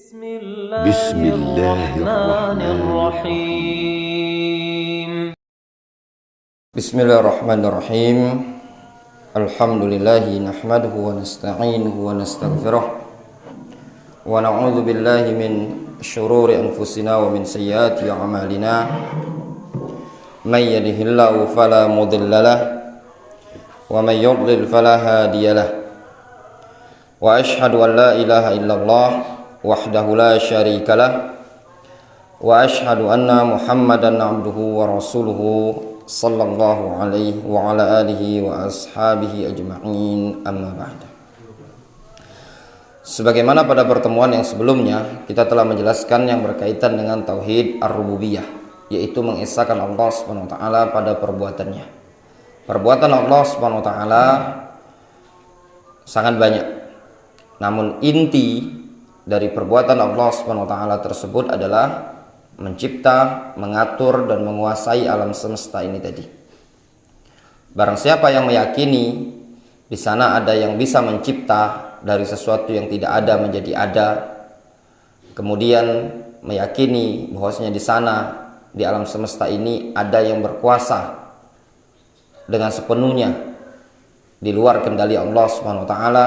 بسم الله الرحمن الرحيم بسم الله الرحمن الرحيم الحمد لله نحمده ونستعينه ونستغفره ونعوذ بالله من شرور أنفسنا ومن سيئات أعمالنا من يهده الله فلا مضل له ومن يضلل فلا هادي له وأشهد أن لا إله إلا الله وحده لا شريك له وأشهد أن محمدا عبده ورسوله صلى الله عليه وعلى آله وأصحابه أجمعين أما بعد. Sebagaimana pada pertemuan yang sebelumnya kita telah menjelaskan yang berkaitan dengan tauhid ar-rububiyah, yaitu mengesahkan Allah Subhanahu wa taala pada perbuatannya. Perbuatan Allah Subhanahu wa taala sangat banyak. Namun inti dari perbuatan Allah Subhanahu wa taala tersebut adalah mencipta, mengatur dan menguasai alam semesta ini tadi. Barang siapa yang meyakini di sana ada yang bisa mencipta dari sesuatu yang tidak ada menjadi ada, kemudian meyakini bahwasanya di sana di alam semesta ini ada yang berkuasa dengan sepenuhnya di luar kendali Allah Subhanahu wa taala,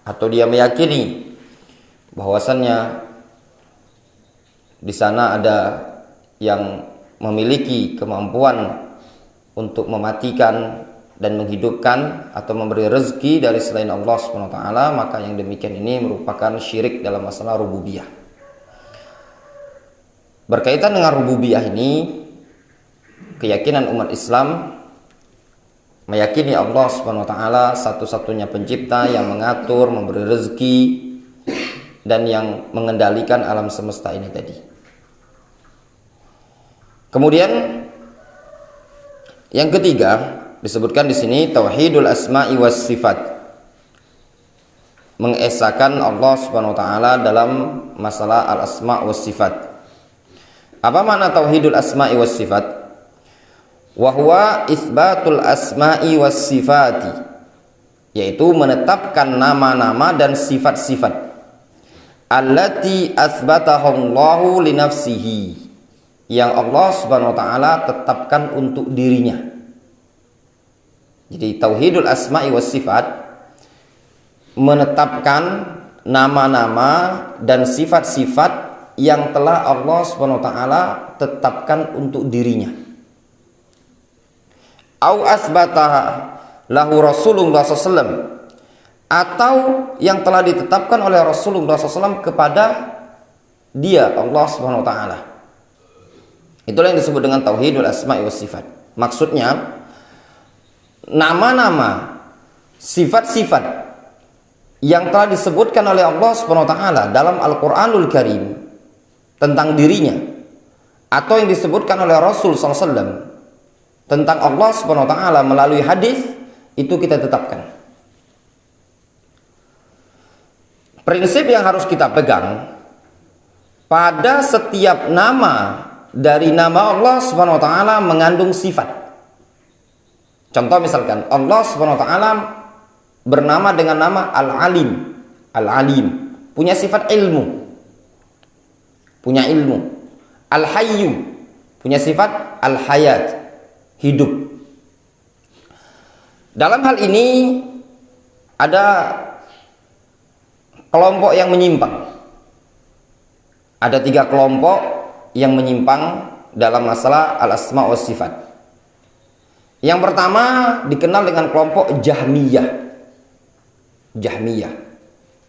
atau dia meyakini bahwasannya di sana ada yang memiliki kemampuan untuk mematikan dan menghidupkan atau memberi rezeki dari selain Allah Subhanahu wa taala, maka yang demikian ini merupakan syirik dalam masalah rububiyah. Berkaitan dengan rububiyah ini, keyakinan umat Islam meyakini Allah Subhanahu wa taala satu-satunya pencipta yang mengatur, memberi rezeki dan yang mengendalikan alam semesta ini tadi. Kemudian yang ketiga disebutkan di sini tauhidul asma'i was sifat. Mengesahkan Allah Subhanahu wa taala dalam masalah al-asma' was sifat. Apa makna tauhidul asma'i was sifat? Wa huwa itsbatul asma'i was sifati, yaitu menetapkan nama-nama dan sifat-sifat allati atsbatahallahu li nafsihi, yang Allah Subhanahu wa taala tetapkan untuk dirinya. Jadi tauhidul asma'i was sifat menetapkan nama-nama dan sifat-sifat yang telah Allah Subhanahu wa taala tetapkan untuk dirinya. Au asbataha lahu Rasulullah sallallahu alaihi wasallam, atau yang telah ditetapkan oleh Rasulullah SAW kepada dia, Allah Subhanahu wa taala. Itulah yang disebut dengan tauhidul asma'i was sifat. Maksudnya nama-nama, sifat-sifat yang telah disebutkan oleh Allah Subhanahu wa taala dalam Al-Qur'anul Karim tentang dirinya, atau yang disebutkan oleh Rasul SAW tentang Allah Subhanahu wa taala melalui hadis, itu kita tetapkan. Prinsip yang harus kita pegang, pada setiap nama dari nama Allah Subhanahu wa taala mengandung sifat. Contoh misalkan Allah Subhanahu wa taala bernama dengan nama Al-Alim. Al-Alim punya sifat ilmu. Punya ilmu. Al-Hayyu punya sifat Al-Hayat, hidup. Dalam hal ini ada kelompok yang menyimpang. Ada 3 kelompok yang menyimpang dalam masalah al-asma' was sifat. Yang pertama dikenal dengan kelompok Jahmiyah.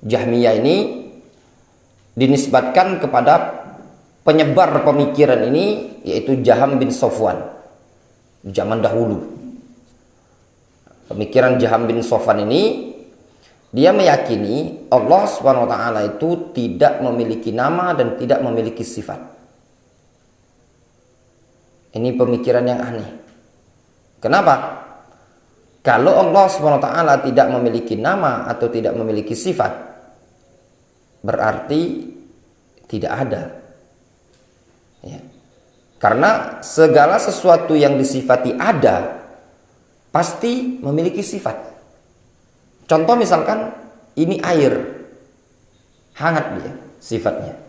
Jahmiyah ini dinisbatkan kepada penyebar pemikiran ini, yaitu Jaham bin Safwan zaman dahulu. Pemikiran Jaham bin Safwan ini, dia meyakini Allah Subhanahu wa taala itu tidak memiliki nama dan tidak memiliki sifat. Ini pemikiran yang aneh. Kenapa? Kalau Allah Subhanahu wa taala tidak memiliki nama atau tidak memiliki sifat, berarti tidak ada. Ya. Karena segala sesuatu yang disifati ada pasti memiliki sifat. Contoh misalkan ini air, hangat dia. sifatnya.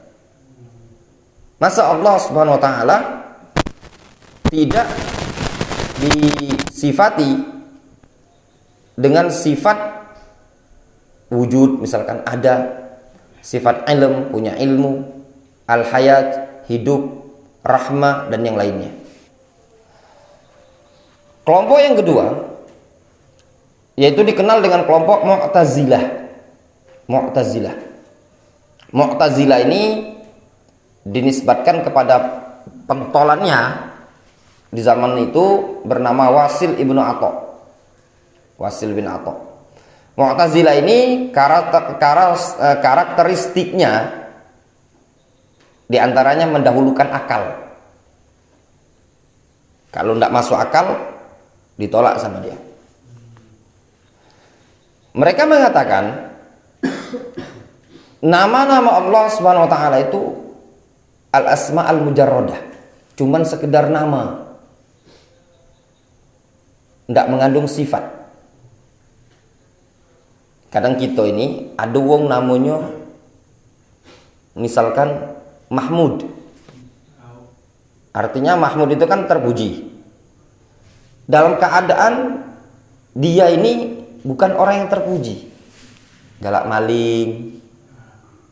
Masa Allah Subhanahu wa taala tidak disifati dengan sifat wujud, misalkan ada, sifat ilm, punya ilmu, al-hayat, hidup, rahmah, dan yang lainnya. Kelompok yang kedua yaitu dikenal dengan kelompok Mu'tazilah. Mu'tazilah ini dinisbatkan kepada pentolannya di zaman itu bernama Wasil ibnu Atha. Wasil bin Atha. Mu'tazilah ini karakteristiknya diantaranya mendahulukan akal. Kalau tidak masuk akal, ditolak sama dia. Mereka mengatakan nama-nama Allah Subhanahu wa taala itu al-asma al-mujarradah, cuman sekedar nama, tidak mengandung sifat. Kadang kita ini ada wong namanya misalkan Mahmud. Artinya Mahmud itu kan terpuji. Dalam keadaan dia ini bukan orang yang terpuji. Galak maling,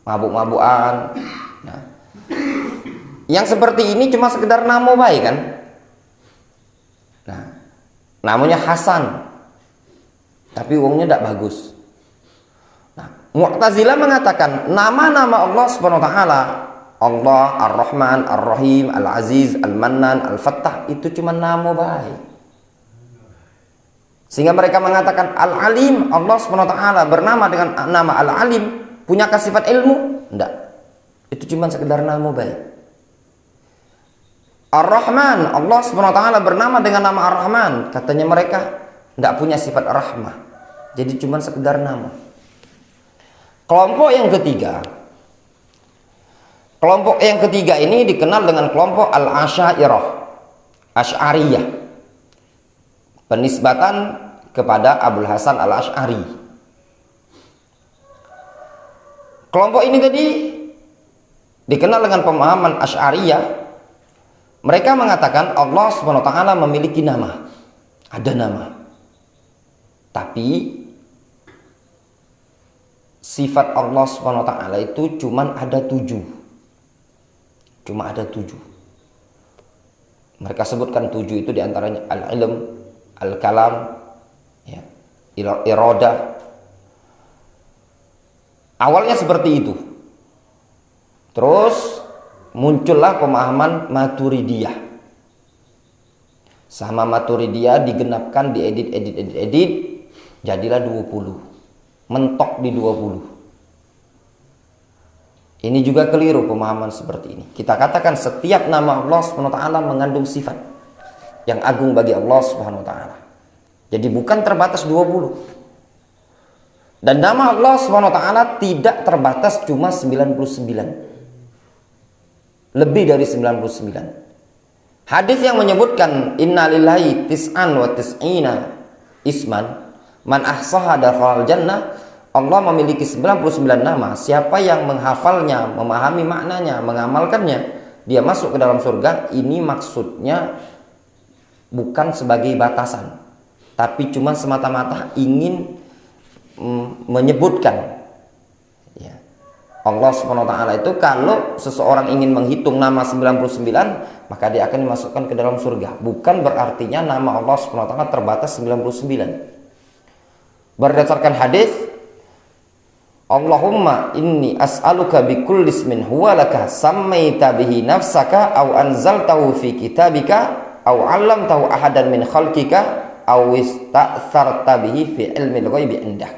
mabuk-mabukan. Nah, yang seperti ini cuma sekedar nama baik kan. Nah, namanya Hasan, tapi wongnya tidak bagus. Nah, Mu'tazilah mengatakan nama-nama Allah Subhanahu wa taala, Allah, Ar-Rahman, Ar-Rahim, Al-Aziz, Al-Mannan, Al-Fattah, itu cuma nama baik. Sehingga mereka mengatakan Al-Alim, Allah Subhanahu wa taala bernama dengan nama Al-Alim, punya sifat ilmu? Tidak. Itu cuma sekedar nama baik. Ar-Rahman, Allah Subhanahu wa taala bernama dengan nama Ar-Rahman, katanya mereka tidak punya sifat rahmah. Jadi cuma sekedar nama. Kelompok yang ketiga ini dikenal dengan kelompok Al-Asy'ariyah. Asy'ariyah. Penisbatan kepada Abul Hasan Al-Asy'ari. Kelompok ini tadi dikenal dengan pemahaman Asy'ariyah. Mereka mengatakan Allah Subhanahu wa taala memiliki nama. Ada nama. Tapi sifat Allah Subhanahu wa taala itu cuma ada 7. Cuma ada 7. Mereka sebutkan 7 itu diantaranya al-ilm, al-kalam, ya, iradah. Awalnya seperti itu. Terus muncullah pemahaman Maturidiyah. Sama Maturidiyah digenapkan, diedit, jadilah 20. Mentok di 20. Ini juga keliru pemahaman seperti ini. Kita katakan setiap nama Allah Subhanahu wa taala mengandung sifat yang agung bagi Allah Subhanahu wa taala. Jadi bukan terbatas 20. Dan nama Allah Subhanahu wa taala tidak terbatas cuma 99. Lebih dari 99. Hadis yang menyebutkan innalillahi tis'an wa tis'ina isman man ahsaha dakhalal jannah. Allah memiliki 99 nama. Siapa yang menghafalnya, memahami maknanya, mengamalkannya, dia masuk ke dalam surga. Ini maksudnya bukan sebagai batasan, tapi cuma semata-mata ingin menyebutkan, ya, Allah Subhanahu wa taala itu kalau seseorang ingin menghitung nama 99, maka dia akan dimasukkan ke dalam surga. Bukan berartinya nama Allah Subhanahu wa taala terbatas 99. Berdasarkan hadis, Allahumma inni as'aluka bikulli ismin huwa laka sammaita bihi nafsaka aw anzaltahu fi kitabika aw 'allamtahu ahadan min khalqika aw ista'tharta bihi fi ilmil ghaibi indak.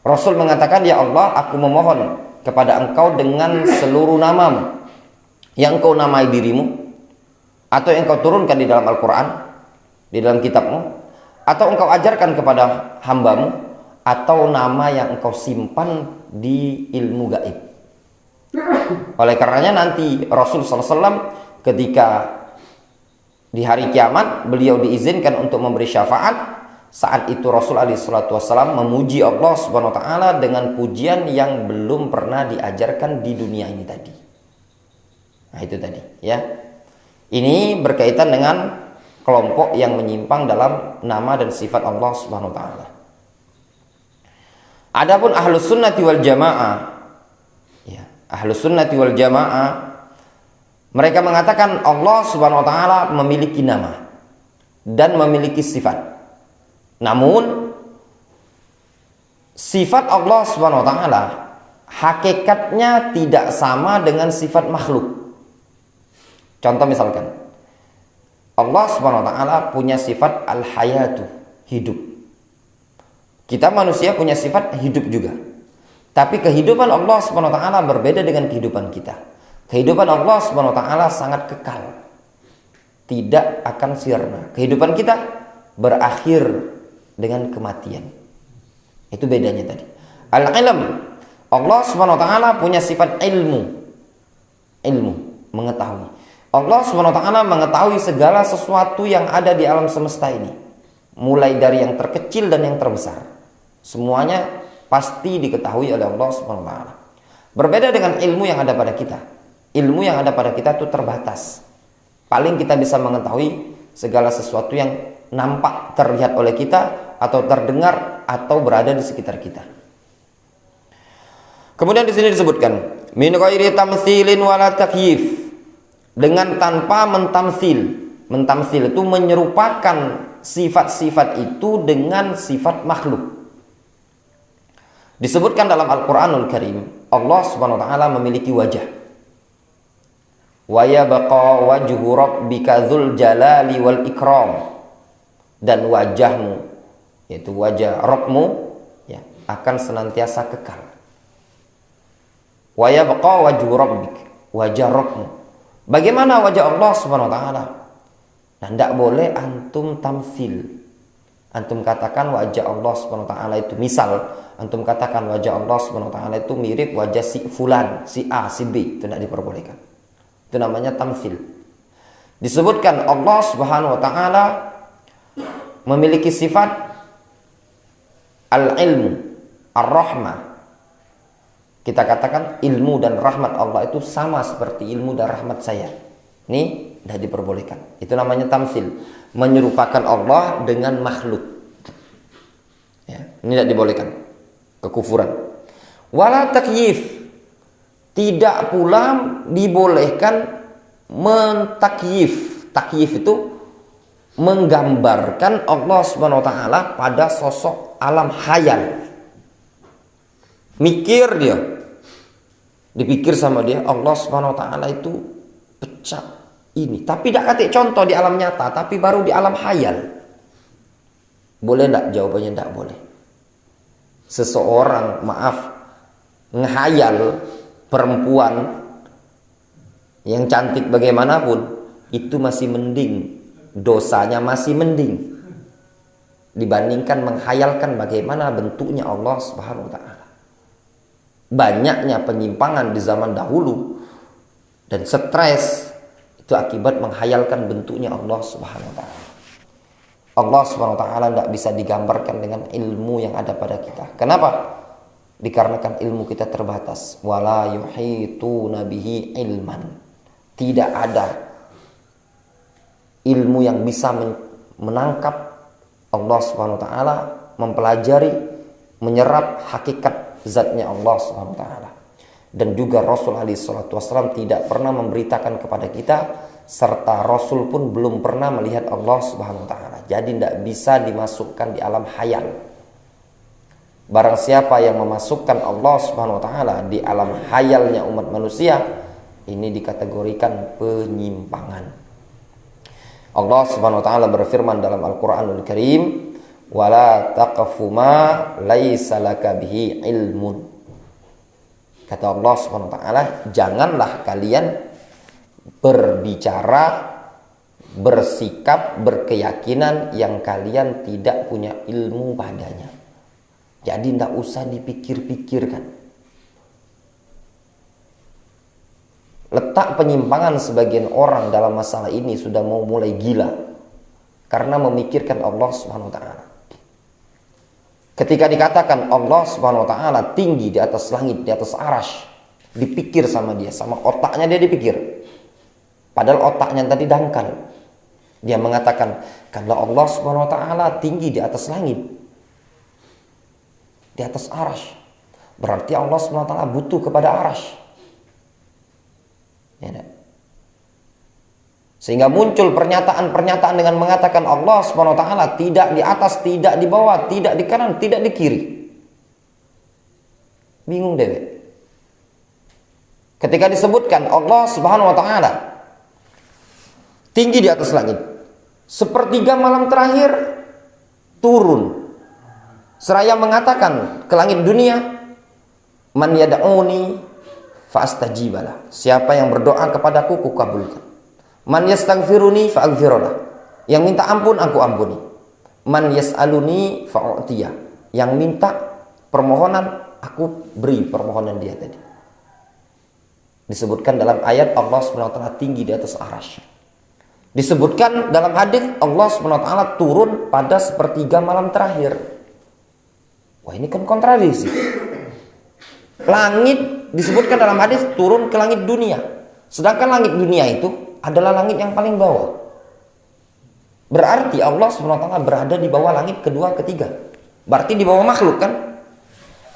Rasul mengatakan, ya Allah, aku memohon kepada engkau dengan seluruh namamu yang engkau namai dirimu, atau yang engkau turunkan di dalam Al-Quran, di dalam kitabmu, atau engkau ajarkan kepada hambamu, atau nama yang engkau simpan di ilmu gaib. Oleh karenanya nanti Rasul SAW ketika di hari kiamat beliau diizinkan untuk memberi syafaat, Saat itu Rasul alaihi salatu wasallam memuji Allah Subhanahu wa taala dengan pujian yang belum pernah diajarkan di dunia ini tadi. Nah, itu tadi, ya. Ini berkaitan dengan kelompok yang menyimpang dalam nama dan sifat Allah Subhanahu wa taala. Adapun Ahlus Sunnati wal Jamaah, ya, Ahlus Sunnati wal Jamaah, mereka mengatakan Allah Subhanahu wa taala memiliki nama dan memiliki sifat. Namun sifat Allah Subhanahu wa taala hakikatnya tidak sama dengan sifat makhluk. Contoh misalkan Allah Subhanahu wa taala punya sifat al-hayatu, hidup. Kita manusia punya sifat hidup juga. Tapi kehidupan Allah Subhanahu wa taala berbeda dengan kehidupan kita. Kehidupan Allah Subhanahu wa taala sangat kekal. Tidak akan sirna. Kehidupan kita berakhir dengan kematian. Itu bedanya tadi. Al-ilm, Allah Subhanahu wa taala punya sifat ilmu. Ilmu, mengetahui. Allah Subhanahu wa taala mengetahui segala sesuatu yang ada di alam semesta ini. Mulai dari yang terkecil dan yang terbesar. Semuanya pasti diketahui oleh Allah Subhanahu wa taala. Berbeda dengan ilmu yang ada pada kita. Ilmu yang ada pada kita itu terbatas. Paling kita bisa mengetahui segala sesuatu yang nampak terlihat oleh kita atau terdengar atau berada di sekitar kita. Kemudian di sini disebutkan min ghairi tamtsilin wala takyif, dengan tanpa mentamsil. Mentamsil itu menyerupakan sifat-sifat itu dengan sifat makhluk. Disebutkan dalam Al-Qur'anul Karim, Allah Subhanahu wa taala memiliki wajah. Wa yabqa wajhu rabbika dzul jalali wal ikram. Dan wajahmu, yaitu wajah Rabbmu, ya, akan senantiasa kekal. Wa yabqa wajhu rabbik, wajah Rabbmu. Bagaimana wajah Allah Subhanahu wa taala? Nah, tidak boleh antum tamsil. Antum katakan wajah Allah Subhanahu wa taala itu, misal antum katakan wajah Allah Subhanahu wa taala itu mirip wajah si fulan, si A, si B, itu tidak diperbolehkan. Itu namanya tamsil. Disebutkan Allah Subhanahu wa taala memiliki sifat al-ilmu, ar-rahmah. Kita katakan ilmu dan rahmat Allah itu sama seperti ilmu dan rahmat saya. Ini tidak diperbolehkan. Itu namanya tamsil, menyerupakan Allah dengan makhluk. Ya, ini tidak dibolehkan. Kekufuran. Wala takyif, tidak pula dibolehkan mentakyif. Takyif itu menggambarkan Allah Subhanahu wa taala pada sosok alam khayal. Mikir dia. Dipikir sama dia Allah Subhanahu wa taala itu pecah ini. Tapi tidak kasih contoh di alam nyata, tapi baru di alam khayal. Boleh enggak? Jawabannya enggak boleh. Seseorang, maaf, ngehayal perempuan yang cantik bagaimanapun, itu masih mending. Dosanya masih mending dibandingkan menghayalkan bagaimana bentuknya Allah Subhanahu wa taala. Banyaknya penyimpangan di zaman dahulu dan stres itu akibat menghayalkan bentuknya Allah Subhanahu wa taala. Allah Subhanahu wa taala tidak bisa digambarkan dengan ilmu yang ada pada kita. Kenapa? Dikarenakan ilmu kita terbatas. Wala yuhituna bihi ilman. Tidak ada ilmu yang bisa menangkap Allah Subhanahu wa taala, mempelajari, menyerap hakikat zatnya Allah Subhanahu wa taala. Dan juga Rasul alaihi salatu wasallam tidak pernah memberitakan kepada kita, serta Rasul pun belum pernah melihat Allah Subhanahu wa taala. Jadi tidak bisa dimasukkan di alam khayal. Barang siapa yang memasukkan Allah Subhanahu wa taala di alam khayalnya umat manusia, ini dikategorikan penyimpangan. Allah Subhanahu wa taala berfirman dalam Al-Qur'anul Karim, "Wala taqfu ma laisa laka bihi ilmun." Kata Allah Subhanahu wa taala, janganlah kalian berbicara, bersikap, berkeyakinan yang kalian tidak punya ilmu padanya. Jadi tidak usah dipikir-pikirkan. Letak penyimpangan sebagian orang dalam masalah ini sudah mau mulai gila karena memikirkan Allah Subhanahu wa taala. Ketika dikatakan Allah Subhanahu wa taala tinggi di atas langit, di atas arasy, dipikir sama dia, sama otaknya dia dipikir. Padahal otaknya tadi dangkal. Dia mengatakan, kalau Allah Subhanahu wa taala tinggi di atas langit, di atas arasy, berarti Allah Subhanahu wa taala butuh kepada arasy. Ya, sehingga muncul pernyataan-pernyataan dengan mengatakan Allah Subhanahu wa taala tidak di atas, tidak di bawah, tidak di kanan, tidak di kiri. Bingung deh. Ketika disebutkan Allah Subhanahu wa taala tinggi di atas langit, sepertiga malam terakhir turun seraya mengatakan ke langit dunia, man yad'uni fa astajibalah. Siapa yang berdoa kepadaku, kukabulkan. Man yastaghfiruni fa'aghfirullah. Yang minta ampun, aku ampuni. Man yas'aluni fa'u'tiyah. Yang minta permohonan, aku beri permohonan dia tadi. Disebutkan dalam ayat Allah SWT tinggi di atas arasy. Disebutkan dalam hadis Allah SWT turun pada sepertiga malam terakhir. Wah, ini kan kontradiksi. Langit disebutkan dalam hadis turun ke langit dunia. Sedangkan langit dunia itu adalah langit yang paling bawah. Berarti Allah SWT berada di bawah langit kedua, ketiga. Berarti di bawah makhluk kan?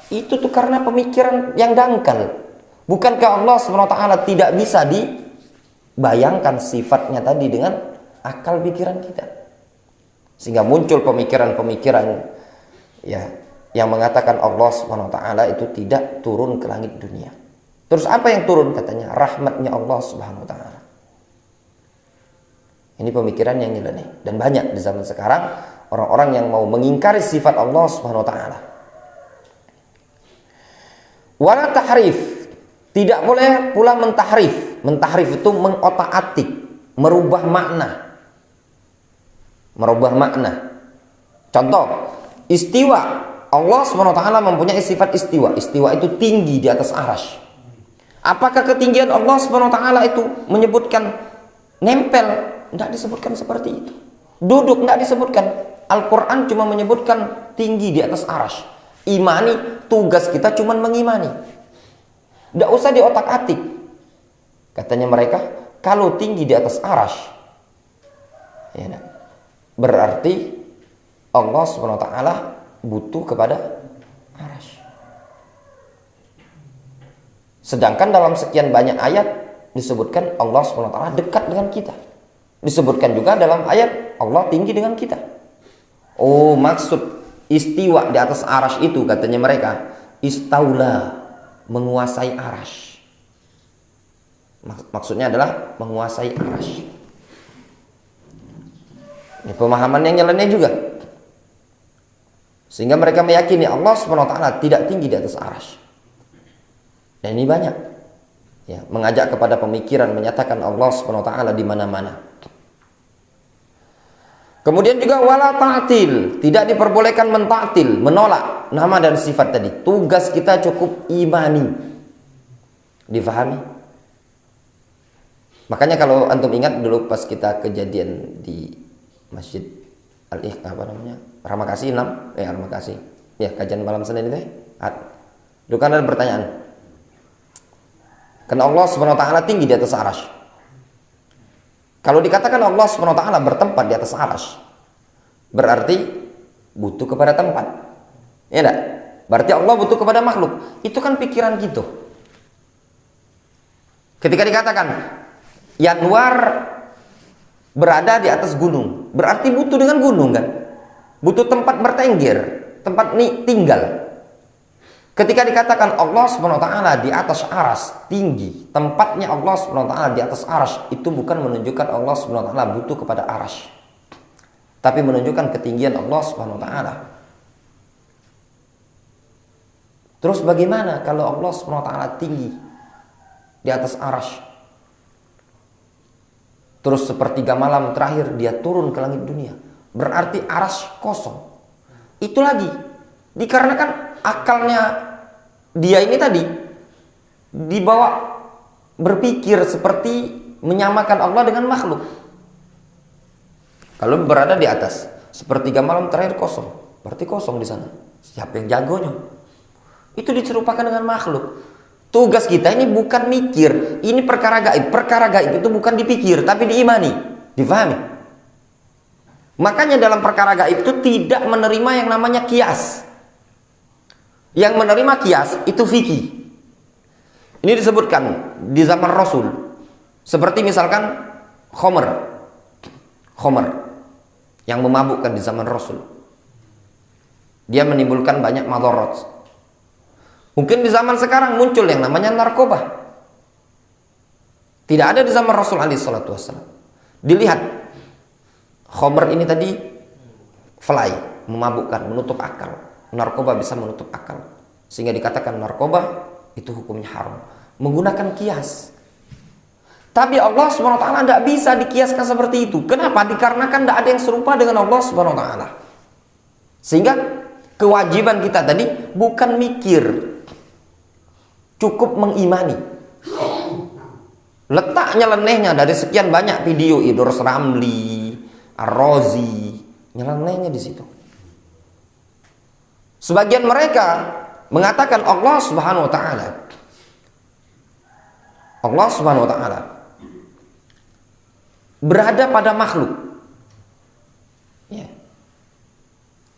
Itu tuh karena pemikiran yang dangkal. Bukankah Allah SWT tidak bisa dibayangkan sifatnya tadi dengan akal pikiran kita? Sehingga muncul pemikiran-pemikiran ya yang mengatakan Allah SWT itu tidak turun ke langit dunia. Terus apa yang turun katanya? Rahmatnya Allah SWT. Ini pemikiran yang nyeleneh dan banyak di zaman sekarang orang-orang yang mau mengingkari sifat Allah Subhanahu wa taala. Wala tahrif, tidak boleh pula mentahrif. Mentahrif itu mengotak-atik, merubah makna. Merubah makna. Contoh, istiwa. Allah Subhanahu wa taala mempunyai sifat istiwa. Istiwa itu tinggi di atas arasy. Apakah ketinggian Allah Subhanahu wa taala itu menyebutkan nempel? Tidak disebutkan seperti itu. Duduk tidak disebutkan. Al-Quran cuma menyebutkan tinggi di atas arasy. Imani, tugas kita cuma mengimani. Tidak usah diotak-atik. Katanya mereka, kalau tinggi di atas arasy, ya, berarti Allah SWT butuh kepada arasy. Sedangkan dalam sekian banyak ayat disebutkan Allah SWT dekat dengan kita. Disebutkan juga dalam ayat Allah tinggi dengan kita. Oh, maksud istiwa di atas arasy itu katanya mereka, istaula, menguasai arasy. Maksudnya adalah menguasai arasy. Ini pemahaman yang nyeleneh juga. Sehingga mereka meyakini Allah SWT tidak tinggi di atas arasy. Dan ini banyak ya, mengajak kepada pemikiran menyatakan Allah SWT di mana-mana. Kemudian juga wala ta'til, tidak diperbolehkan mentaktil, menolak nama dan sifat tadi. Tugas kita cukup imani. Difahami? Makanya kalau antum ingat dulu pas kita kejadian di Masjid Ramakasih 6, Ramakasih. Ya, kajian malam Senin itu. Dulu kan ada pertanyaan. Karena Allah Subhanahu wa taala tinggi di atas arasy. Kalau dikatakan Allah SWT bertempat di atas arasy, berarti butuh kepada tempat. Ya enggak? Berarti Allah butuh kepada makhluk. Itu kan pikiran gitu. Ketika dikatakan Yanwar berada di atas gunung, berarti butuh dengan gunung kan? Butuh tempat bertengger, tempat tinggal. Ketika dikatakan Allah SWT di atas arasy tinggi, tempatnya Allah SWT di atas arasy, itu bukan menunjukkan Allah SWT butuh kepada arasy, tapi menunjukkan ketinggian Allah SWT. Terus bagaimana kalau Allah SWT tinggi di atas arasy, terus sepertiga malam terakhir dia turun ke langit dunia, berarti arasy kosong. Itu lagi dikarenakan akalnya dia ini tadi dibawa berpikir seperti menyamakan Allah dengan makhluk. Kalau berada di atas sepertiga malam terakhir kosong, berarti kosong di sana. Siapa yang jagonya? Itu diserupakan dengan makhluk. Tugas kita ini bukan mikir, ini perkara gaib. Perkara gaib itu bukan dipikir, tapi diimani, difahami. Makanya dalam perkara gaib itu tidak menerima yang namanya kias. Yang menerima kias itu fikih. Ini disebutkan di zaman Rasul. Seperti misalkan khomer yang memabukkan di zaman Rasul. Dia menimbulkan banyak madarat. Mungkin di zaman sekarang muncul yang namanya narkoba. Tidak ada di zaman Rasul alaihi salatu wassalam. Dilihat khomer ini tadi fly, memabukkan, menutup akal. Narkoba bisa menutup akal. Sehingga dikatakan narkoba itu hukumnya haram. Menggunakan kias. Tapi Allah SWT tidak bisa dikiaskan seperti itu. Kenapa? Dikarenakan tidak ada yang serupa dengan Allah SWT. Sehingga kewajiban kita tadi bukan mikir, cukup mengimani. Letaknya nyelenehnya dari sekian banyak video Idrus Ramli, Ar-Razi, nyelenehnya di situ. Sebagian mereka mengatakan Allah Subhanahu wa taala. Allah Subhanahu wa taala berada pada makhluk. Ya.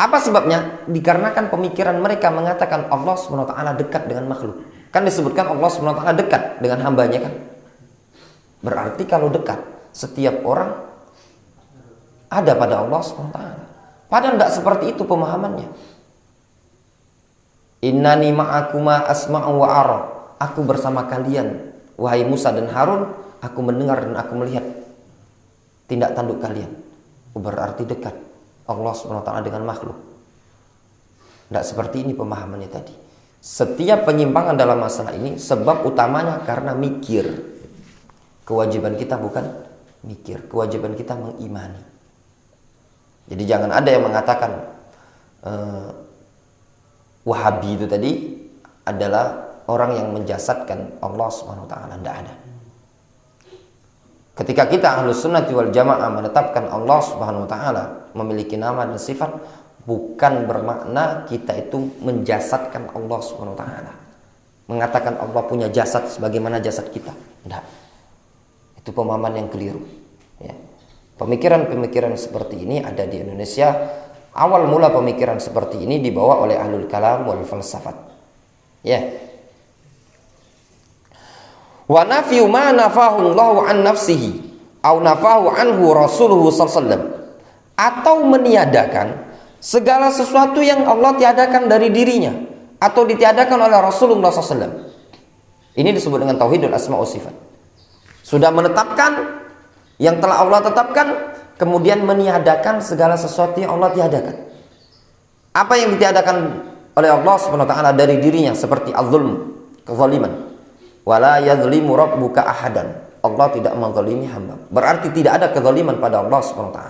Apa sebabnya? Dikarenakan pemikiran mereka mengatakan Allah Subhanahu wa taala dekat dengan makhluk. Kan disebutkan Allah Subhanahu wa taala dekat dengan hambanya kan? Berarti kalau dekat, setiap orang ada pada Allah Subhanahu wa taala. Padahal tidak seperti itu pemahamannya. Innani ma'akuma asma'u wa ara. Aku bersama kalian, wahai Musa dan Harun, aku mendengar dan aku melihat tindak tanduk kalian. Berarti dekat Allah SWT dengan makhluk. Tidak seperti ini pemahamannya tadi. Setiap penyimpangan dalam masalah ini sebab utamanya karena mikir. Kewajiban kita bukan mikir, kewajiban kita mengimani. Jadi jangan ada yang mengatakan Wahabi itu tadi adalah orang yang menjasadkan Allah SWT. Tidak ada. Ketika kita Ahlus Sunnati wal Jamaah menetapkan Allah Subhanahu wa taala memiliki nama dan sifat, bukan bermakna kita itu menjasadkan Allah Subhanahu wa taala. Mengatakan Allah punya jasad sebagaimana jasad kita. Tidak. Itu pemahaman yang keliru. Ya. Pemikiran-pemikiran seperti ini ada di Indonesia. Awal mula pemikiran seperti ini dibawa oleh ahlul kalam wal falsafat. Ya. Wa nafyu ma nafahu Allahu an nafsihi au nafahu anhu rasuluhu sallallahu alaihi wasallam, atau meniadakan segala sesuatu yang Allah tiadakan dari dirinya atau ditiadakan oleh Rasulullah sallallahu alaihi wasallam. Ini disebut dengan tauhidul asma wa sifat. Sudah menetapkan yang telah Allah tetapkan, kemudian meniadakan segala sesuatu yang Allah tiadakan. Apa yang ditiadakan oleh Allah SWT dari dirinya seperti az-zulm, kezaliman. Wala yadzlimu rabbuka ahadan. Allah tidak menzalimi hamba. Berarti tidak ada kezaliman pada Allah SWT.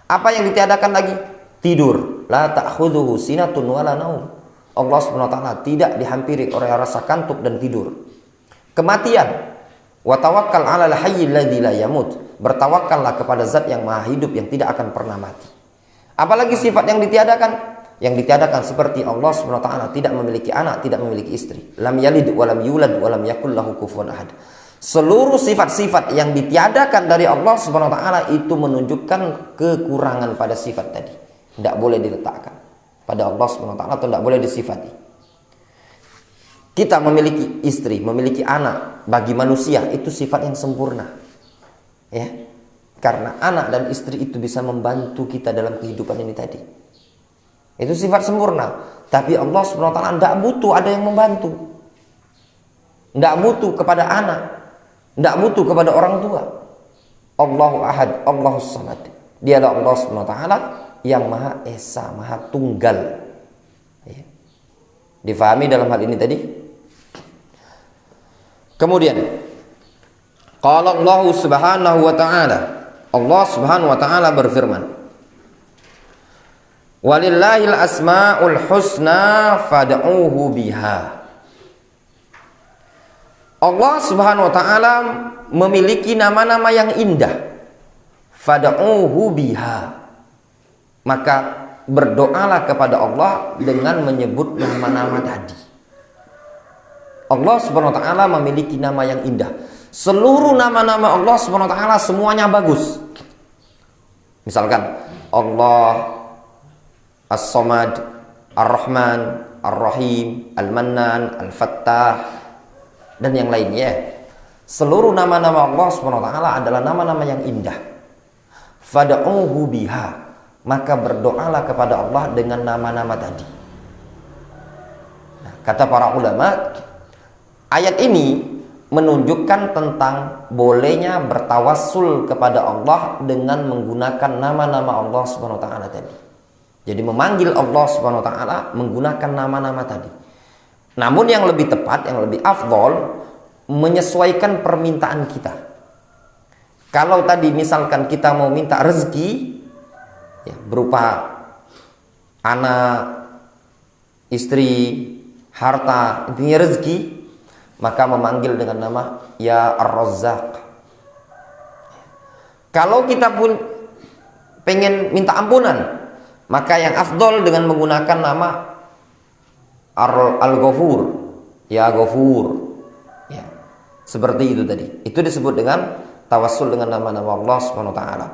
Apa yang ditiadakan lagi? Tidur. La ta'khudhuhu sinatun wala naum. Allah SWT tidak dihampiri oleh rasa kantuk dan tidur. Kematian. Wa tawakkal 'alal hayyil ladzi la yamut. Bertawakallah kepada zat yang maha hidup yang tidak akan pernah mati. Apalagi sifat yang ditiadakan? Yang ditiadakan seperti Allah SWT tidak memiliki anak, tidak memiliki istri. Lam yalid wa lam yulad wa lam yakul lahu kufuwan ahad. Seluruh sifat-sifat yang ditiadakan dari Allah SWT itu menunjukkan kekurangan pada sifat tadi. Tidak boleh diletakkan pada Allah SWT atau tidak boleh disifati. Kita memiliki istri, memiliki anak, bagi manusia itu sifat yang sempurna. Ya, karena anak dan istri itu bisa membantu kita dalam kehidupan ini tadi. Itu sifat sempurna. Tapi Allah SWT tidak butuh ada yang membantu. Tidak butuh kepada anak, tidak butuh kepada orang tua. Allahu ahad, Allahus samad. Dia adalah Allah SWT yang maha esa, maha tunggal. Ya. Difahami dalam hal ini tadi? Kemudian qala Allah Subhanahu wa ta'ala, Allah Subhanahu wa ta'ala berfirman, walillahil asmaul husna fad'uhu biha. Allah Subhanahu wa ta'ala memiliki nama-nama yang indah. Fad'uhu biha. Maka berdoalah kepada Allah dengan menyebut nama-nama tadi. Allah Subhanahu wa taala memiliki nama yang indah. Seluruh nama-nama Allah Subhanahu wa taala semuanya bagus. Misalkan Allah As-Samad, Ar-Rahman, Ar-Rahim, Al-Mannan, Al-Fattah, dan yang lainnya. Seluruh nama-nama Allah Subhanahu wa taala adalah nama-nama yang indah. Fad'uhu biha, maka berdoalah kepada Allah dengan nama-nama tadi. Nah, kata para ulama, ayat ini menunjukkan tentang bolehnya bertawassul kepada Allah dengan menggunakan nama-nama Allah Subhanahu wa taala tadi. Jadi memanggil Allah Subhanahu wa taala menggunakan nama-nama tadi. Namun yang lebih tepat, yang lebih afdol, menyesuaikan permintaan kita. Kalau tadi misalkan kita mau minta rezeki, ya, berupa anak, istri, harta, intinya rezeki, maka memanggil dengan nama Ya Ar-Razzaq. Kalau kita pun pengen minta ampunan, maka yang afdol dengan menggunakan nama Al-Ghafur, Ya Ghafur. Ya, seperti itu tadi. Itu disebut dengan tawassul dengan nama-nama Allah Subhanahu wa taala.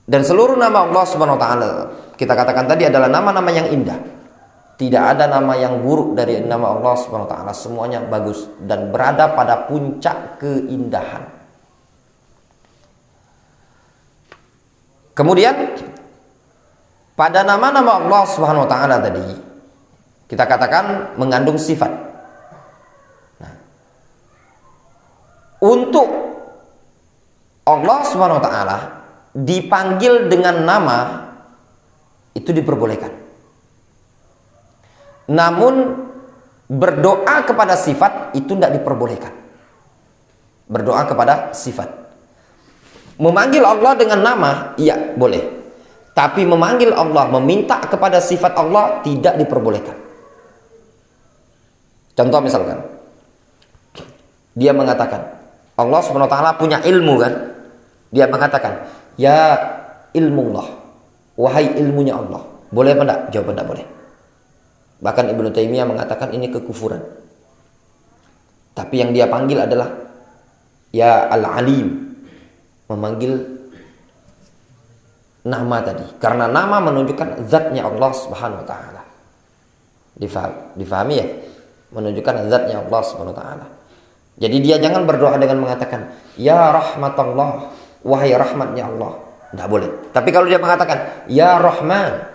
Dan seluruh nama Allah Subhanahu wa taala kita katakan tadi adalah nama-nama yang indah. Tidak ada nama yang buruk dari nama Allah Subhanahu wa taala, semuanya bagus dan berada pada puncak keindahan. Kemudian pada nama-nama Allah Subhanahu wa taala tadi kita katakan mengandung sifat. Nah, untuk Allah Subhanahu wa taala dipanggil dengan nama itu diperbolehkan. Namun berdoa kepada sifat itu tidak diperbolehkan. Berdoa kepada sifat. Memanggil Allah dengan nama, iya boleh. Tapi memanggil Allah, meminta kepada sifat Allah tidak diperbolehkan. Contoh misalkan, dia mengatakan, Allah Subhanahu wa taala punya ilmu kan? Dia mengatakan, ya ilmullah, wahai ilmunya Allah. Boleh apa enggak? Jawaban enggak boleh. Bahkan Ibnu Taimiyah mengatakan ini kekufuran. Tapi yang dia panggil adalah ya Al-Alim, memanggil nama tadi. Karena nama menunjukkan zatnya Allah Subhanahu wa taala. Difahami ya? Menunjukkan zatnya Allah Subhanahu wa taala. Jadi dia jangan berdoa dengan mengatakan ya rahmatullah, wahai rahmatnya Allah. Tidak boleh. Tapi kalau dia mengatakan ya Rahman,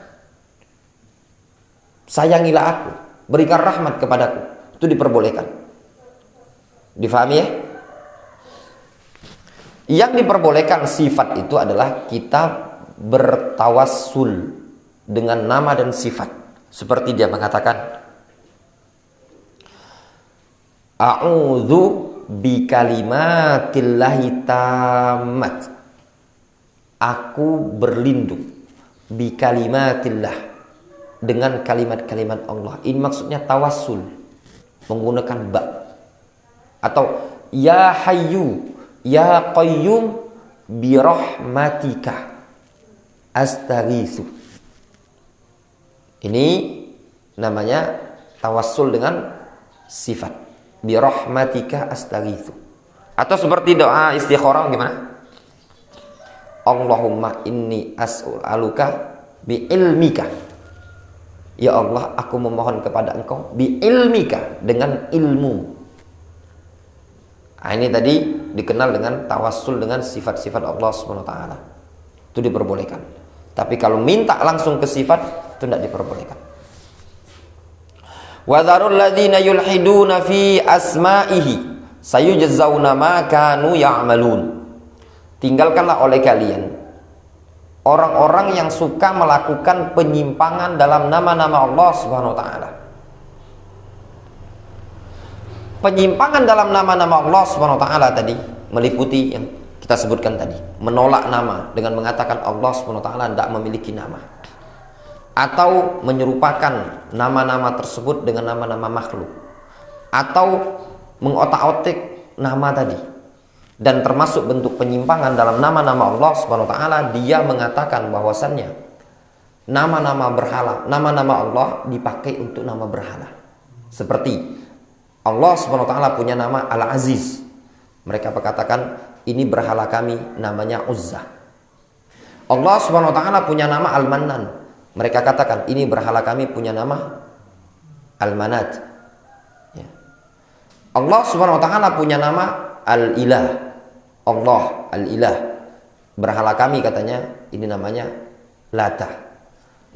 sayangilah aku, berikan rahmat kepadaku, itu diperbolehkan. Difahami ya? Yang diperbolehkan sifat itu adalah kita bertawassul dengan nama dan sifat. Seperti dia mengatakan a'udzu bikalimatillahi tammat. Aku berlindung bikalimatillah, dengan kalimat-kalimat Allah. Ini maksudnya tawassul menggunakan ba. Atau ya hayyu ya qayyum birahmatika astaghitsu. Ini namanya tawassul dengan sifat. Birahmatika astaghitsu. Atau seperti doa istikharah gimana? Allahumma inni as'aluka bi ilmika. Ya Allah, aku memohon kepada Engkau bi ilmika, dengan ilmu. Nah, ini tadi dikenal dengan tawassul dengan sifat-sifat Allah Subhanahu wa taala. Itu diperbolehkan. Tapi kalau minta langsung ke sifat itu tidak diperbolehkan. Wa dzarul ladzina yulhiduna fi asma'ihi sayujzauna ma kanu ya'malun. Tinggalkanlah oleh kalian orang-orang yang suka melakukan penyimpangan dalam nama-nama Allah Subhanahu wa taala. Penyimpangan dalam nama-nama Allah Subhanahu wa taala tadi meliputi yang kita sebutkan tadi, menolak nama dengan mengatakan Allah Subhanahu wa taala tidak memiliki nama, atau menyerupakan nama-nama tersebut dengan nama-nama makhluk, atau mengotak-atik nama tadi. Dan termasuk bentuk penyimpangan dalam nama-nama Allah Subhanahu wa taala, dia mengatakan bahwasannya nama-nama berhala, nama-nama Allah dipakai untuk nama berhala. Seperti Allah Subhanahu wa taala punya nama Al-Aziz. Mereka berkatakan ini berhala kami namanya Uzza. Allah Subhanahu wa taala punya nama Al-Mannan. Mereka katakan ini berhala kami punya nama Al-Manat. Ya. Allah Subhanahu wa taala punya nama Al-Ilah. Allah Al-Ilah. Berhala kami katanya ini namanya Lata.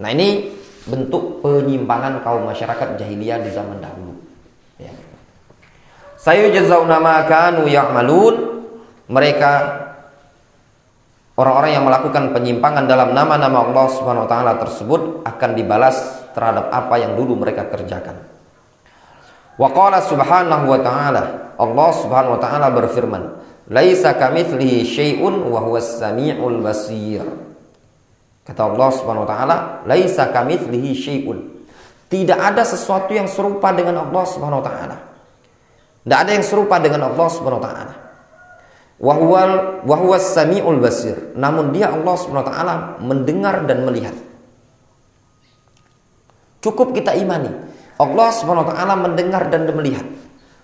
Nah, ini bentuk penyimpangan kaum masyarakat jahiliyah di zaman dahulu. Ya. Sayujzauna ma kanu ya'malun. Mereka orang-orang yang melakukan penyimpangan dalam nama-nama Allah Subhanahu wa taala tersebut akan dibalas terhadap apa yang dulu mereka kerjakan. Wa qala subhanahu wa ta'ala, Allah Subhanahu wa taala berfirman, "Laisa kamitslihi syai'un wa huwas samiul basir." Kata Allah Subhanahu wa taala, "Laisa kamitslihi syai'un." Tidak ada sesuatu yang serupa dengan Allah Subhanahu wa taala. Tidak ada yang serupa dengan Allah Subhanahu wa taala. Wa huwas samiul basir. Namun dia Allah Subhanahu wa taala mendengar dan melihat. Cukup kita imani Allah Subhanahu wa taala mendengar dan melihat.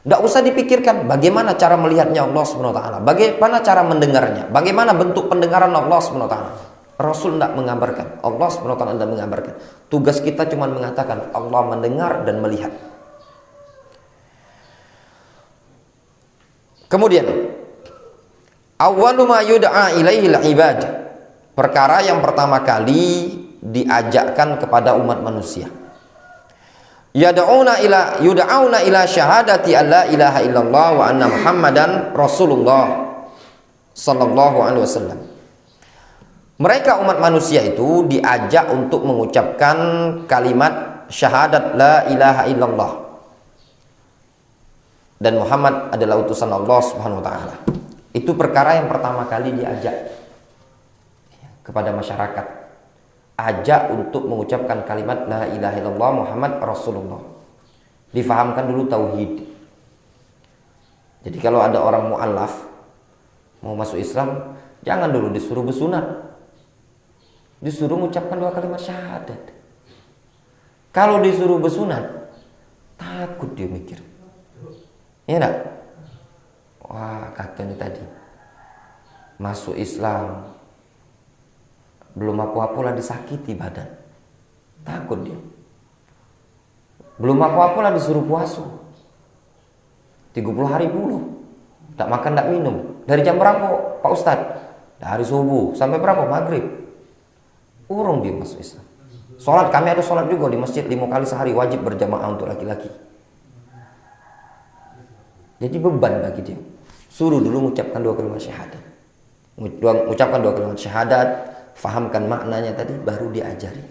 Tidak usah dipikirkan bagaimana cara melihatnya Allah Subhanahu wa taala, bagaimana cara mendengarnya, bagaimana bentuk pendengaran Allah Subhanahu wa taala. Rasul tidak mengabarkan, Allah Subhanahu wa taala tidak mengabarkan. Tugas kita cuma mengatakan Allah mendengar dan melihat. Kemudian awwalu ma yud'a ilaihil ibad. Perkara yang pertama kali diajakkan kepada umat manusia. Yud'auna ila syahadati alla ilaha illallah wa anna Muhammadan Rasulullah sallallahu alaihi wasallam. Mereka umat manusia itu diajak untuk mengucapkan kalimat syahadat la ilaha illallah dan Muhammad adalah utusan Allah Subhanahu wa taala. Itu perkara yang pertama kali diajak kepada masyarakat. Ajak untuk mengucapkan kalimat la ilaha illallah Muhammad Rasulullah. Difahamkan dulu tauhid. Jadi kalau ada orang mu'allaf mau masuk Islam, jangan dulu disuruh bersunat. Disuruh mengucapkan 2 kalimat syahadat. Kalau disuruh bersunat, takut dia mikir. Iya enggak? Wah, katanya tadi masuk Islam belum apa-apa lah disakiti badan. Takut dia. Belum apa-apa lah disuruh puasa 30 hari puluh. Tak makan, tak minum. Dari jam berapa Pak Ustadz? Dari subuh sampai berapa? Maghrib. Urung dia masuk Islam. Sholat, kami ada sholat juga di masjid 5 kali sehari, wajib berjamaah untuk laki-laki. Jadi beban bagi dia. Suruh dulu mengucapkan 2 kalimat syahadat. Ucapkan 2 kalimat syahadat, fahamkan maknanya tadi, baru diajari.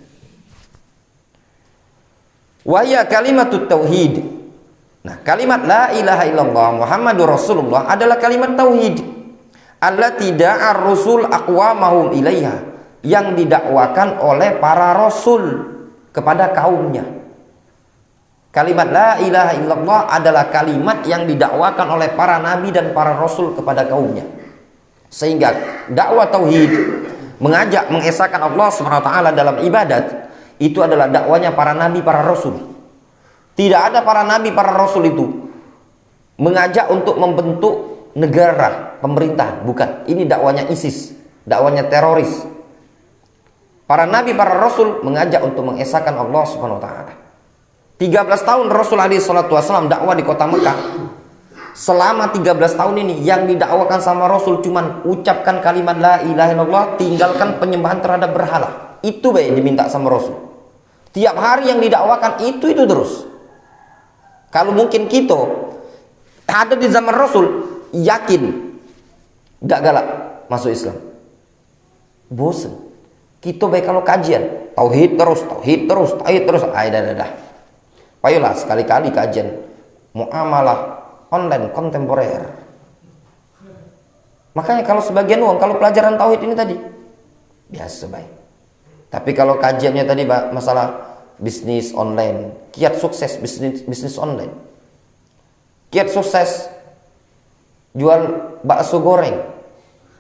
Wa hiya kalimatut tauhid. Nah, kalimat la ilaha illallah Muhammadur Rasulullah adalah kalimat tauhid. Allati da'a ar-rusul aqwamahum ilaiha, yang didakwakan oleh para rasul kepada kaumnya. Kalimat la ilaha illallah adalah kalimat yang didakwakan oleh para nabi dan para rasul kepada kaumnya. Sehingga dakwah tauhid, mengajak mengesahkan Allah SWT dalam ibadat, itu adalah dakwanya para nabi, para rasul. Tidak ada para nabi, para rasul itu mengajak untuk membentuk negara, pemerintahan. Bukan, ini dakwanya ISIS, dakwanya teroris. Para nabi, para rasul mengajak untuk mengesahkan Allah SWT. 13 tahun Rasul SAW dakwah di kota Mekah. Selama 13 tahun ini yang didakwakan sama Rasul cuman ucapkan kalimat la ilaha illallah, tinggalkan penyembahan terhadap berhala. Itu baik diminta sama Rasul. Tiap hari yang didakwakan itu terus. Kalau mungkin kita ada di zaman Rasul, yakin gak galak masuk Islam. Bosen. Kita baik kalau kajian tauhid terus. Dah. Ayolah sekali-kali kajian muamalah online kontemporer. Makanya kalau sebagian uang, kalau pelajaran tauhid ini tadi biasa baik. Tapi kalau kajiannya tadi masalah bisnis online, kiat sukses bisnis online, kiat sukses jual bakso goreng,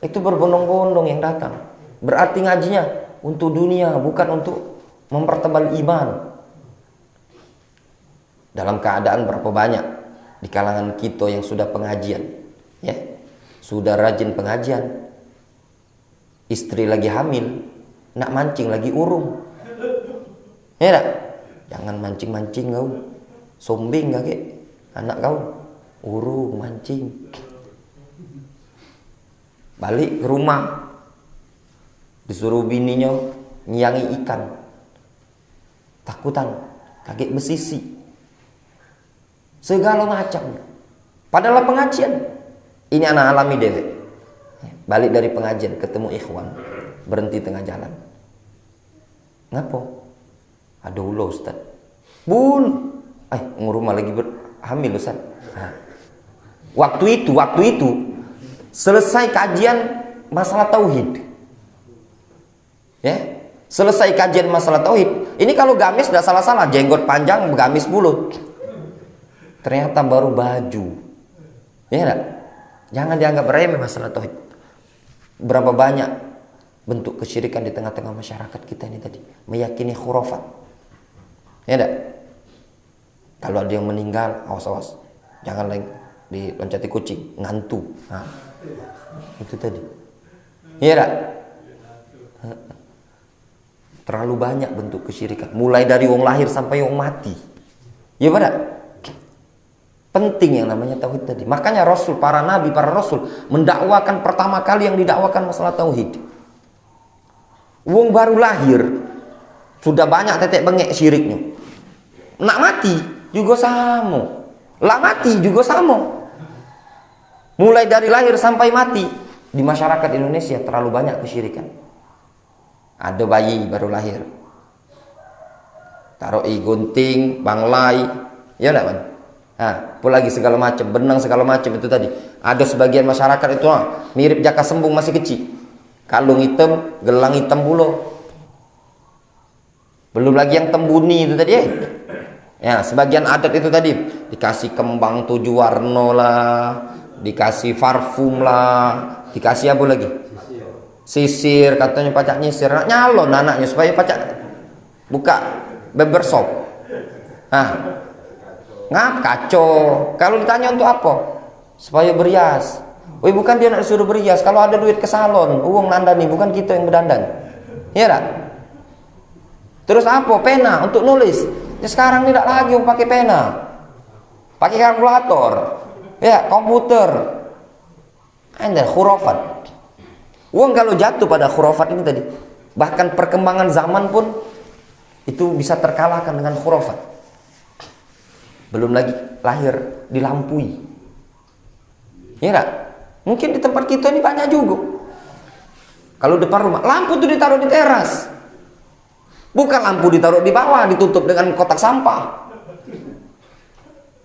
itu berbondong-bondong yang datang. Berarti ngajinya untuk dunia, bukan untuk mempertebal iman. Dalam keadaan berapa banyak di kalangan kita yang sudah pengajian, ya, sudah rajin pengajian, istri lagi hamil, nak mancing lagi urung, ya tak? Jangan mancing-mancing kau, sombing gak anak kau, urung mancing. Balik ke rumah, disuruh bininya nyiangi ikan, takutan, kaget besisi, segala macam. Padahal pengajian. Ini anak alami deh. Balik dari pengajian, ketemu ikhwan, berhenti tengah jalan. Ngapa? Ada ulo Ustaz. Bun, ngurumah lagi hamil Ustaz. Nah, waktu itu selesai kajian masalah tauhid. Ya, selesai kajian masalah tauhid. Ini kalau gamis tidak salah-salah, jenggot panjang, gamis mulut. Ternyata baru baju. Ya enggak? Jangan dianggap remeh masalah tauhid. Berapa banyak bentuk kesyirikan di tengah-tengah masyarakat kita ini tadi, meyakini khurafat. Ya enggak? Kalau ada yang meninggal, awas-awas. Jangan lagi diloncati kucing, ngantu. Nah, itu tadi. Ya enggak? Terlalu banyak bentuk kesyirikan, mulai dari wong lahir sampai wong mati. Ya pada penting yang namanya tauhid tadi. Makanya Rasul, para nabi, para rasul mendakwakan pertama kali yang didakwakan masalah tauhid. Wong baru lahir sudah banyak tetek bengek syiriknya. Nak mati juga sama. Lah mati juga sama. Mulai dari lahir sampai mati di masyarakat Indonesia terlalu banyak kesyirikan. Ada bayi baru lahir, taruh gunting, banglai, ya enggak, Bang? Nah, apa lagi segala macam, benang segala macam itu tadi. Ada sebagian masyarakat itu mirip jaka sembung masih kecil. Kalung hitam, gelang hitam pula. Belum lagi yang tembuni itu tadi. Ya, sebagian adat itu tadi dikasih kembang 7 warna lah, dikasih parfum lah, dikasih apa lagi? Sisir, katanya pacak nyisir, nyalon anaknya supaya pacak buka barbershop. Ngap kacau. Kalau ditanya untuk apa? Supaya berhias. Woi, bukan dia nak disuruh berhias. Kalau ada duit ke salon, uang nandani, bukan kita yang berdandan. Iya tak? Terus apa? Pena untuk nulis. Ya sekarang tidak lagi pakai pena, pakai kalkulator, ya komputer. Anda khurafat. Uang kalau jatuh pada khurafat ini tadi, bahkan perkembangan zaman pun itu bisa terkalahkan dengan khurafat. Belum lagi lahir dilampui. Ya enggak? Mungkin di tempat kita ini banyak juga. Kalau depan rumah, lampu itu ditaruh di teras. Bukan lampu ditaruh di bawah, ditutup dengan kotak sampah.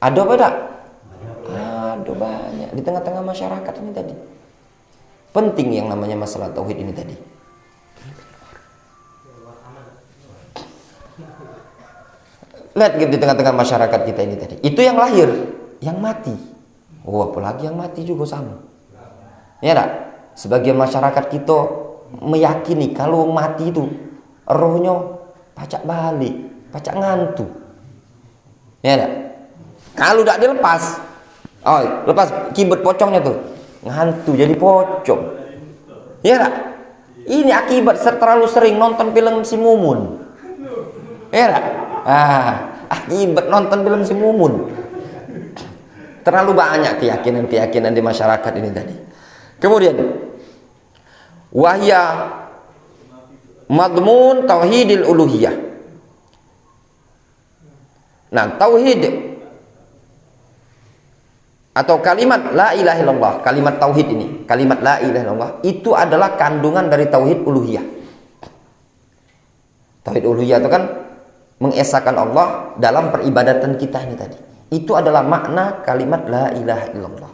Ada apa tak? Ada banyak di tengah-tengah masyarakat ini tadi. Penting yang namanya masalah tauhid ini tadi. Lihat di tengah-tengah masyarakat kita ini tadi. Itu yang lahir, yang mati. Oh, apalagi yang mati juga sama. Ya tak? Sebagian masyarakat kita meyakini kalau mati itu rohnya pacak balik, pacak ngantuk. Ya tak? Kalau tidak dilepas, lepas kibet pocongnya tuh, ngantuk jadi pocong. Ya tak? Ini akibat terlalu sering nonton film si Mumun. Ya tak? Akibat nonton film si Mumun. Terlalu banyak keyakinan-keyakinan di masyarakat ini tadi. Kemudian wahya madmun tauhidil uluhiyah. Nah, tauhid atau kalimat la ilaha illallah, kalimat tauhid ini, kalimat la ilaha illallah itu adalah kandungan dari tauhid uluhiyah. Tauhid uluhiyah itu kan mengesahkan Allah dalam peribadatan kita ini tadi. Itu adalah makna kalimat la ilaha illallah.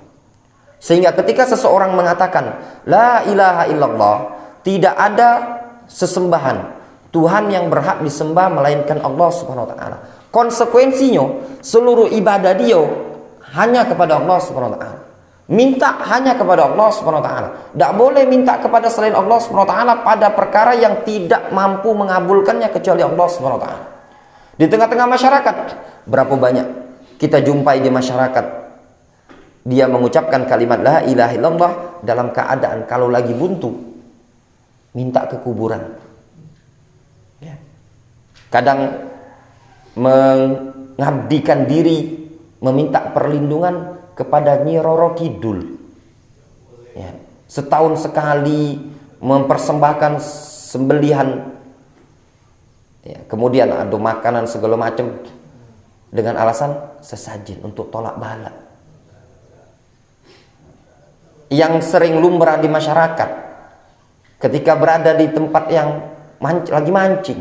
Sehingga ketika seseorang mengatakan la ilaha illallah, tidak ada sesembahan Tuhan yang berhak disembah melainkan Allah Subhanahu wa taala. Konsekuensinya seluruh ibadah dia hanya kepada Allah Subhanahu wa taala. Minta hanya kepada Allah Subhanahu wa taala. Tidak boleh minta kepada selain Allah Subhanahu wa taala pada perkara yang tidak mampu mengabulkannya kecuali Allah Subhanahu wa taala. Di tengah-tengah masyarakat, berapa banyak kita jumpai di masyarakat dia mengucapkan kalimat la ilaha illallah dalam keadaan kalau lagi buntu minta ke kuburan. Ya. Kadang mengabdikan diri meminta perlindungan kepada Nyi Roro Kidul. Ya. Setahun sekali mempersembahkan sembelihan, ya. Kemudian ada makanan segala macam dengan alasan sesajen untuk tolak bala. Yang sering lumrah di masyarakat ketika berada di tempat yang lagi mancing,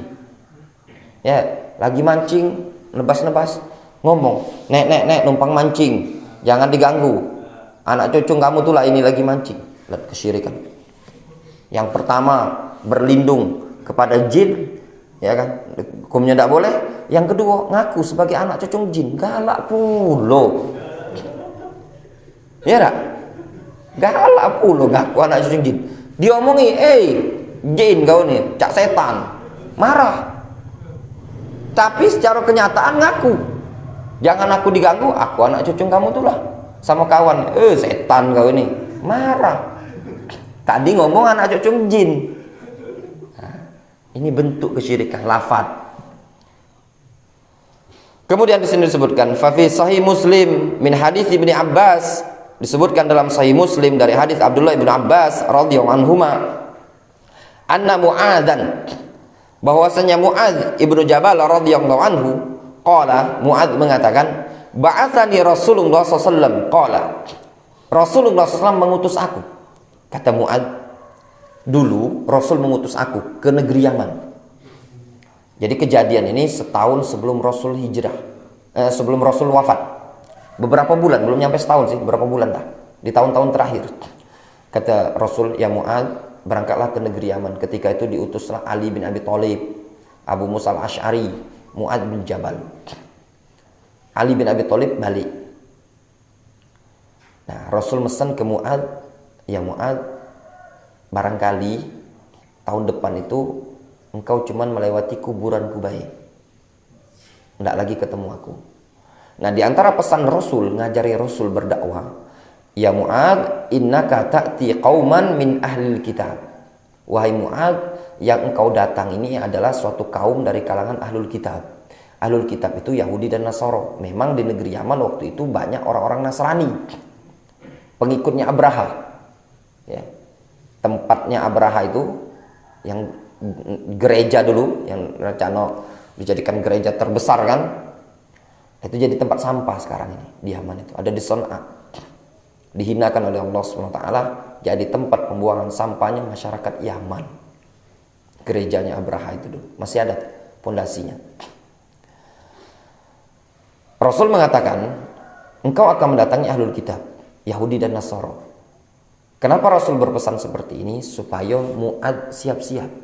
ya, lagi mancing, nebas-nebas, ngomong, nek numpang mancing, jangan diganggu, anak cucu kamu tuh lah ini lagi mancing. Lihat kesyirikan. Yang pertama berlindung kepada jin, ya kan, hukumnya tidak boleh. Yang kedua ngaku sebagai anak cucu jin, galak pulo, ya tak? Galak pulo ngaku anak cucu jin. Diomongi, jin kau nih, cak setan, marah. Tapi secara kenyataan ngaku, jangan aku diganggu, aku anak cucu kamu tuh lah. Sama kawan, setan kau ini, marah. Tadi ngomong anak cucu jin. Nah, ini bentuk kesyirikan lafaz. Kemudian di sini disebutkan, fa fi sahih Muslim min hadits Ibnu Abbas, disebutkan dalam sahih Muslim dari hadis Abdullah bin Abbas radhiyallahu anhuma, anna Mu'adzan, bahwasanya Mu'adz ibnu Jabal radhiyallahu anhu, qala, Mu'adz mengatakan, ba'atsani Rasulullah SAW, qala, Rasulullah SAW mengutus aku. Kata Mu'adz, dulu Rasul mengutus aku ke negeri Yaman. Jadi kejadian ini setahun sebelum Rasul hijrah, sebelum Rasul wafat. Beberapa bulan, belum nyampe setahun sih, beberapa bulan dah, di tahun-tahun terakhir. Kata Rasul, ya Mu'adz, berangkatlah ke negeri Yaman. Ketika itu diutuslah Ali bin Abi Thalib, Abu Musa al-Asy'ari, Mu'adz bin Jabal. Ali bin Abi Thalib balik. Nah, Rasul mesen ke Mu'adz, ya Mu'adz, barangkali tahun depan itu engkau cuman melewati kuburan Kubai, tidak lagi ketemu aku. Nah, di antara pesan Rasul, ngajari Rasul berdakwah, ya Mu'adz, innaka ta'ti qauman min ahlil kitab. Wahai Mu'adz, yang engkau datang ini adalah suatu kaum dari kalangan ahlul kitab. Ahlul kitab itu Yahudi dan Nasara. Memang di negeri Yaman waktu itu banyak orang-orang Nasrani, pengikutnya Abraha. Ya. Tempatnya Abraha itu yang gereja dulu, yang rencana dijadikan gereja terbesar kan, itu jadi tempat sampah sekarang ini di Yaman itu. Ada di Son'a, dihinakan oleh Allah SWT, jadi tempat pembuangan sampahnya masyarakat Yaman. Gerejanya Abraha itu dulu masih ada pondasinya. Rasul mengatakan, engkau akan mendatangi ahlul kitab, Yahudi dan Nasara. Kenapa Rasul berpesan seperti ini? Supaya Mu'adz siap-siap.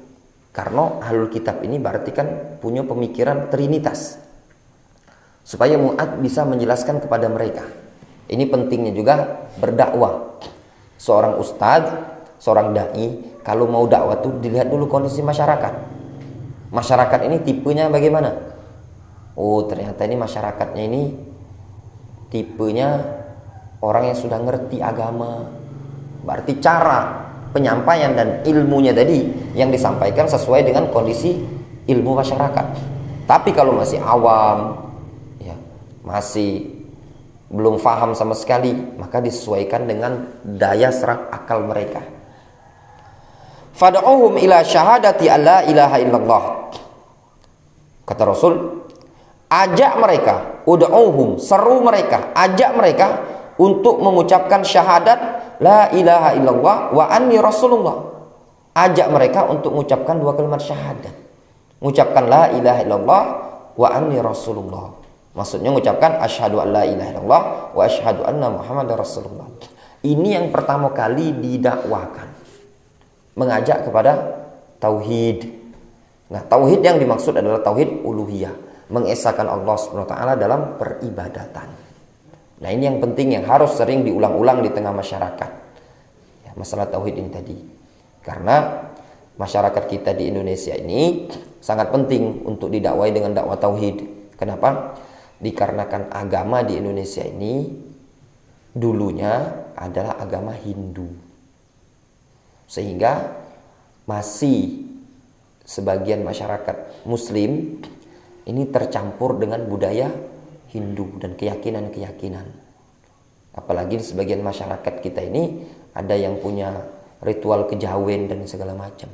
Karena ahlul kitab ini berarti kan punya pemikiran trinitas. Supaya Mu'adz bisa menjelaskan kepada mereka. Ini pentingnya juga berdakwah. Seorang ustadz, seorang da'i, kalau mau dakwah tuh dilihat dulu kondisi masyarakat. Masyarakat ini tipenya bagaimana? Oh, ternyata ini masyarakatnya ini tipenya orang yang sudah ngerti agama. Berarti cara penyampaian dan ilmunya tadi yang disampaikan sesuai dengan kondisi ilmu masyarakat. Tapi kalau masih awam, ya, masih belum paham sama sekali, maka disesuaikan dengan daya serap akal mereka. Fad'uhum ila syahadati alla ilaha illallah. Kata Rasul, ajak mereka, ud'uhum, seru mereka, ajak mereka untuk mengucapkan syahadat la ilaha illallah wa anni rasulullah. Ajak mereka untuk mengucapkan dua kalimat syahadat. Mengucapkan la ilaha illallah wa anni rasulullah. Maksudnya mengucapkan asyhadu an la ilaha illallah wa asyhadu anna muhammadar rasulullah. Ini yang pertama kali didakwakan. Mengajak kepada tauhid. Nah, tauhid yang dimaksud adalah tauhid uluhiyah, mengesahkan Allah SWT dalam peribadatan. Nah, ini yang penting yang harus sering diulang-ulang di tengah masyarakat. Ya, masalah tauhid ini tadi. Karena masyarakat kita di Indonesia ini sangat penting untuk didakwai dengan dakwah tauhid. Kenapa? Dikarenakan agama di Indonesia ini dulunya adalah agama Hindu. Sehingga masih sebagian masyarakat Muslim ini tercampur dengan budaya Hindu dan keyakinan-keyakinan. Apalagi di sebagian masyarakat kita ini ada yang punya ritual kejawen dan segala macam.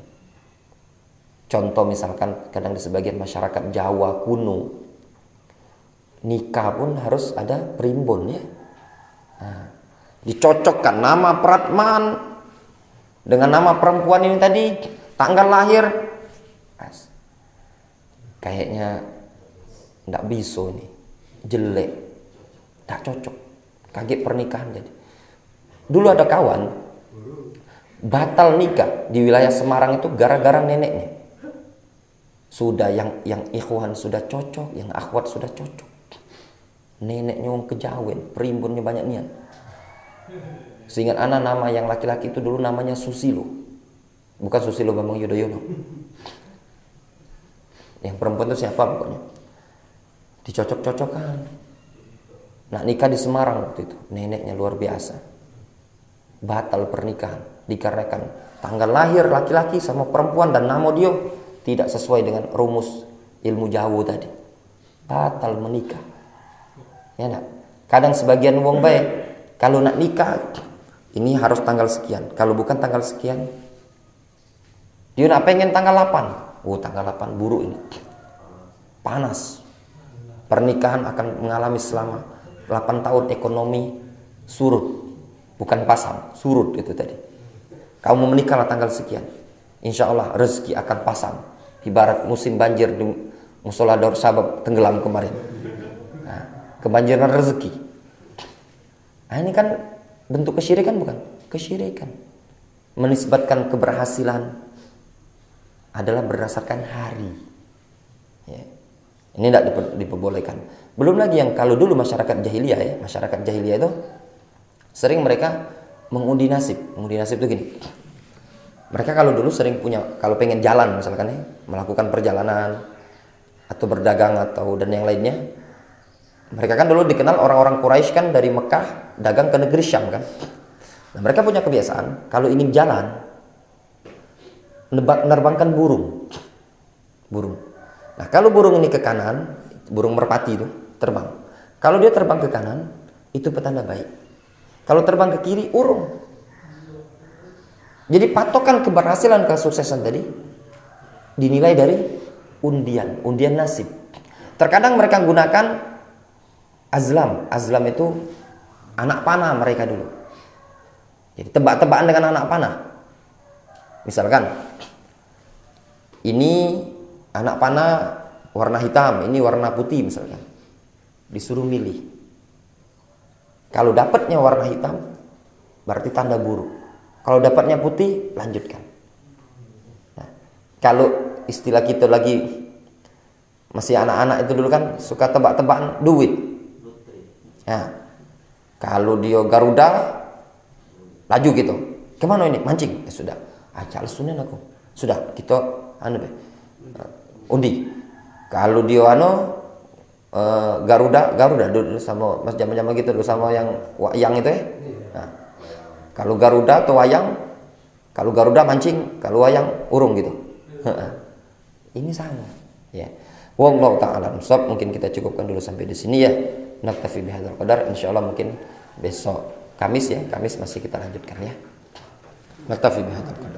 Contoh misalkan kadang di sebagian masyarakat Jawa kuno, nikah pun harus ada primbon ya. Nah, dicocokkan nama Pratman dengan nama perempuan ini tadi, tanggal lahir. Kayaknya tidak bisa nih, jelek, tak cocok, kaget pernikahan jadi. Dulu ada kawan batal nikah di wilayah Semarang itu gara-gara neneknya. Sudah yang ikhwan sudah cocok, yang akhwat sudah cocok. Neneknya wong kejawen, primbonnya banyak niat. Seingat anak nama yang laki-laki itu dulu namanya Susilo. Bukan Susilo Bambang Yudhoyono. Yang perempuan itu siapa pokoknya. Dicocok-cocokkan. Nak nikah di Semarang waktu itu. Neneknya luar biasa. Batal pernikahan. Dikarenakan tanggal lahir laki-laki sama perempuan dan nama dia tidak sesuai dengan rumus ilmu Jawa tadi. Batal menikah. Ya nak. Kadang sebagian wong baik kalau nak nikah ini harus tanggal sekian. Kalau bukan tanggal sekian, dia nak pengen tanggal 8. Oh, tanggal 8 buruk ini. Panas. Pernikahan akan mengalami selama 8 tahun ekonomi surut. Bukan pasang, surut itu tadi. Kamu menikahlah tanggal sekian. Insya Allah rezeki akan pasang. Ibarat musim banjir di Musola Daur Sabab tenggelam kemarin. Nah, kebanjiran rezeki. Nah, ini kan bentuk kesyirikan bukan? Kesyirikan. Menisbatkan keberhasilan adalah berdasarkan hari. Ya. Ini tidak diperbolehkan. Belum lagi yang kalau dulu masyarakat jahiliyah ya, masyarakat jahiliyah itu sering mereka mengundi nasib. Mengundi nasib itu gini. Mereka kalau dulu sering punya, kalau pengen jalan misalkan ya, melakukan perjalanan atau berdagang atau dan yang lainnya. Mereka kan dulu dikenal orang-orang Quraisy kan dari Mekah dagang ke negeri Syam kan. Nah, mereka punya kebiasaan kalau ingin jalan menerbangkan burung. Burung. Nah, kalau burung ini ke kanan, burung merpati itu terbang. Kalau dia terbang ke kanan, itu petanda baik. Kalau terbang ke kiri, urung. Jadi patokan keberhasilan kesuksesan tadi dinilai dari undian nasib. Terkadang mereka gunakan azlam. Azlam itu anak panah mereka dulu. Jadi tebak-tebakan dengan anak panah. Misalkan ini anak panah warna hitam, ini warna putih misalkan. Disuruh milih. Kalau dapatnya warna hitam, berarti tanda buruk. Kalau dapatnya putih, lanjutkan. Nah, kalau istilah kita lagi masih anak-anak itu dulu kan suka tebak-tebakan duit. Nah, kalau dia Garuda, laju gitu. Kemana ini? Mancing. Ya sudah. Acal sunan aku. Sudah, kita undi. Kalau dia Garuda dulu sama mas zaman-zaman gitu dulu sama yang wayang itu ya. Nah, kalau Garuda atau wayang, kalau Garuda mancing, kalau wayang urung gitu. Ini sama, ya. Wallahu ta'ala shawab. Mungkin kita cukupkan dulu sampai di sini ya. Naktafi bihadzal qadar. Insyaallah mungkin besok Kamis ya. Kamis masih kita lanjutkan ya. Naktafi bihadzal qadar.